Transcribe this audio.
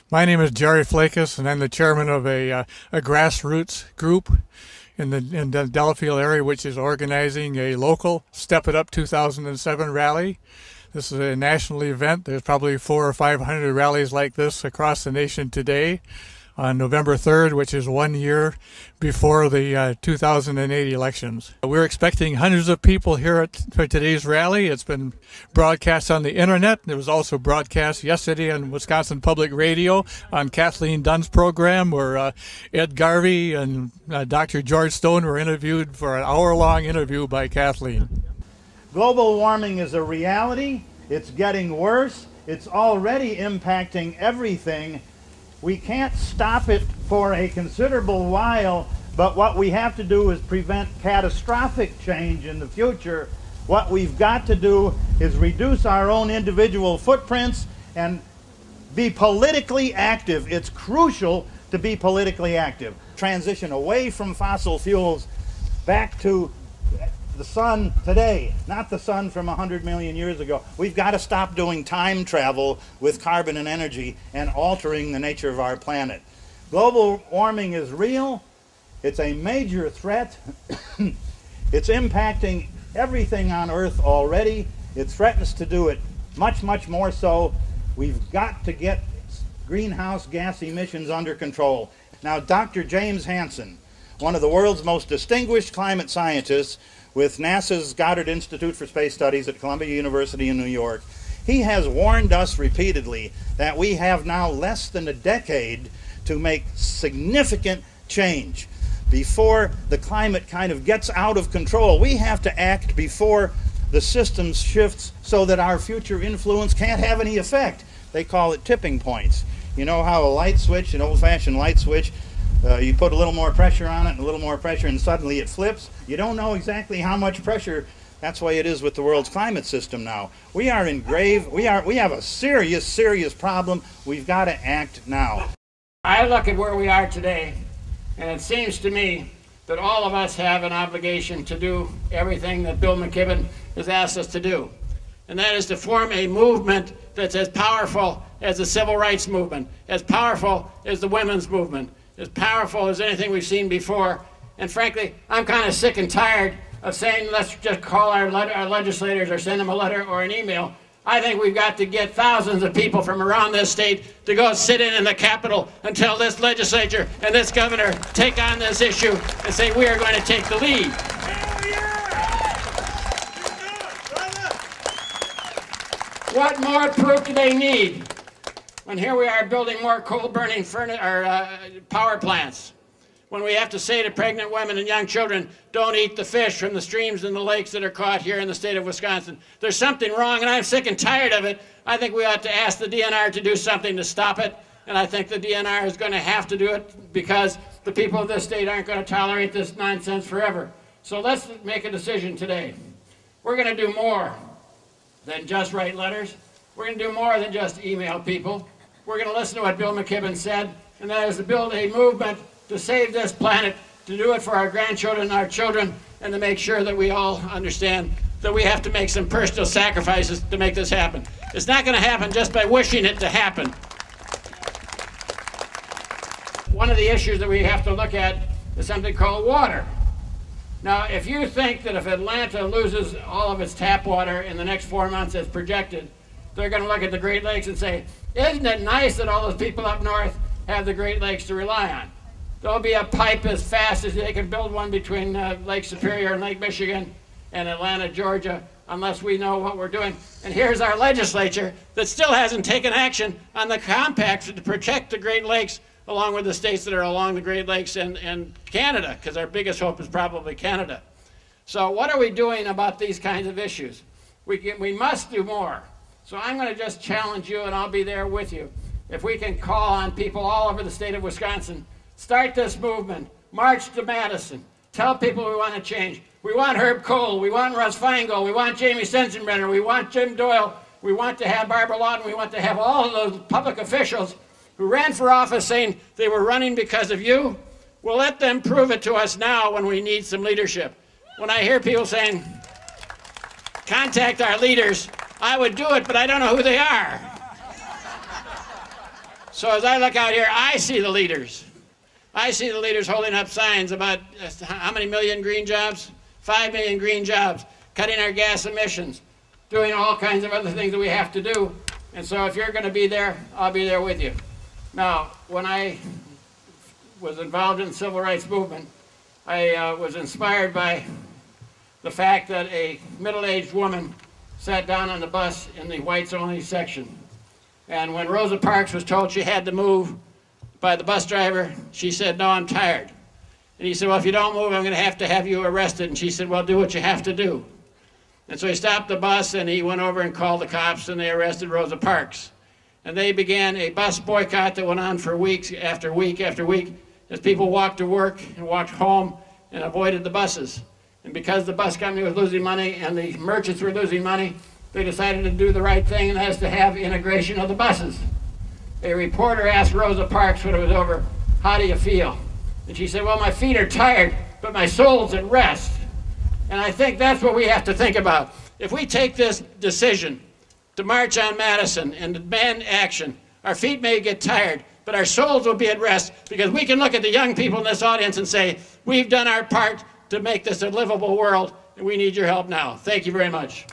My name is Jerry Flakus, and I'm the chairman of a grassroots group in the Delafield area, which is organizing a local Step It Up 2007 rally. This is a national event. There's probably 400 or 500 rallies like this across the nation today on November 3rd, which is 1 year before the 2008 elections. We're expecting hundreds of people here for today's rally. It's been broadcast on the internet. It was also broadcast yesterday on Wisconsin Public Radio on Kathleen Dunn's program, where Ed Garvey and Dr. George Stone were interviewed for an hour-long interview by Kathleen. Global warming is a reality. It's getting worse. It's already impacting everything. We can't stop it for a considerable while, but what we have to do is prevent catastrophic change in the future. What we've got to do is reduce our own individual footprints and be politically active. It's crucial to be politically active. Transition away from fossil fuels back to the sun today, not the sun from 100 million years ago. We've got to stop doing time travel with carbon and energy and altering the nature of our planet. Global warming is real. It's a major threat. It's impacting everything on Earth already. It threatens to do it much, much more so. We've got to get greenhouse gas emissions under control. Now, Dr. James Hansen, one of the world's most distinguished climate scientists, with NASA's Goddard Institute for Space Studies at Columbia University in New York, he has warned us repeatedly that we have now less than a decade to make significant change before the climate kind of gets out of control. We have to act before the system shifts so that our future influence can't have any effect. They call it tipping points. You know how a light switch, an old-fashioned light switch, you put a little more pressure on it and a little more pressure and suddenly it flips. You don't know exactly how much pressure. That's the way it is with the world's climate system now. We are in grave, we have a serious, serious problem. We've got to act now. I look at where we are today, and it seems to me that all of us have an obligation to do everything that Bill McKibben has asked us to do. And that is to form a movement that's as powerful as the civil rights movement, as powerful as the women's movement, as powerful as anything we've seen before. And frankly, I'm kind of sick and tired of saying, let's just call our legislators or send them a letter or an email. I think we've got to get thousands of people from around this state to go sit in the Capitol until this legislature and this governor take on this issue and say, we are going to take the lead. What more proof do they need when here we are building more coal-burning power plants? When we have to say to pregnant women and young children, don't eat the fish from the streams and the lakes that are caught here in the state of Wisconsin. There's something wrong, and I'm sick and tired of it. I think we ought to ask the DNR to do something to stop it, and I think the DNR is going to have to do it because the people of this state aren't going to tolerate this nonsense forever. So let's make a decision today. We're going to do more than just write letters. We're going to do more than just email people. We're going to listen to what Bill McKibben said, and that is to build a movement to save this planet, to do it for our grandchildren and our children, and to make sure that we all understand that we have to make some personal sacrifices to make this happen. It's not going to happen just by wishing it to happen. One of the issues that we have to look at is something called water. Now, if you think that if Atlanta loses all of its tap water in the next 4 months as projected, they're going to look at the Great Lakes and say, isn't it nice that all those people up north have the Great Lakes to rely on? There'll be a pipe as fast as they can build one between Lake Superior and Lake Michigan and Atlanta, Georgia, unless we know what we're doing. And here's our legislature that still hasn't taken action on the compact to protect the Great Lakes along with the states that are along the Great Lakes and Canada, because our biggest hope is probably Canada. So what are we doing about these kinds of issues? We must do more. So I'm going to just challenge you, and I'll be there with you. If we can call on people all over the state of Wisconsin, start this movement, march to Madison, tell people we want to change. We want Herb Kohl, we want Russ Feingold, we want Jamie Sensenbrenner, we want Jim Doyle, we want to have Barbara Lawton, we want to have all of those public officials who ran for office saying they were running because of you. Well, let them prove it to us now when we need some leadership. When I hear people saying, contact our leaders, I would do it, but I don't know who they are. So as I look out here, I see the leaders. I see the leaders holding up signs about how many million green jobs? 5 million green jobs, cutting our gas emissions, doing all kinds of other things that we have to do. And so if you're going to be there, I'll be there with you. Now, when I was involved in the civil rights movement, I was inspired by the fact that a middle-aged woman sat down on the bus in the whites-only section. And when Rosa Parks was told she had to move by the bus driver, she said, "No, I'm tired." And he said, "Well, if you don't move, I'm going to have you arrested." And she said, "Well, do what you have to do." And so he stopped the bus, and he went over and called the cops, and they arrested Rosa Parks. And they began a bus boycott that went on for weeks after week after week as people walked to work and walked home and avoided the buses. And because the bus company was losing money and the merchants were losing money, they decided to do the right thing, and that is to have integration of the buses. A reporter asked Rosa Parks when it was over, "How do you feel?" And she said, "Well, my feet are tired, but my soul's at rest." And I think that's what we have to think about. If we take this decision to march on Madison and demand action, our feet may get tired, but our souls will be at rest, because we can look at the young people in this audience and say, we've done our part to make this a livable world, and we need your help now. Thank you very much.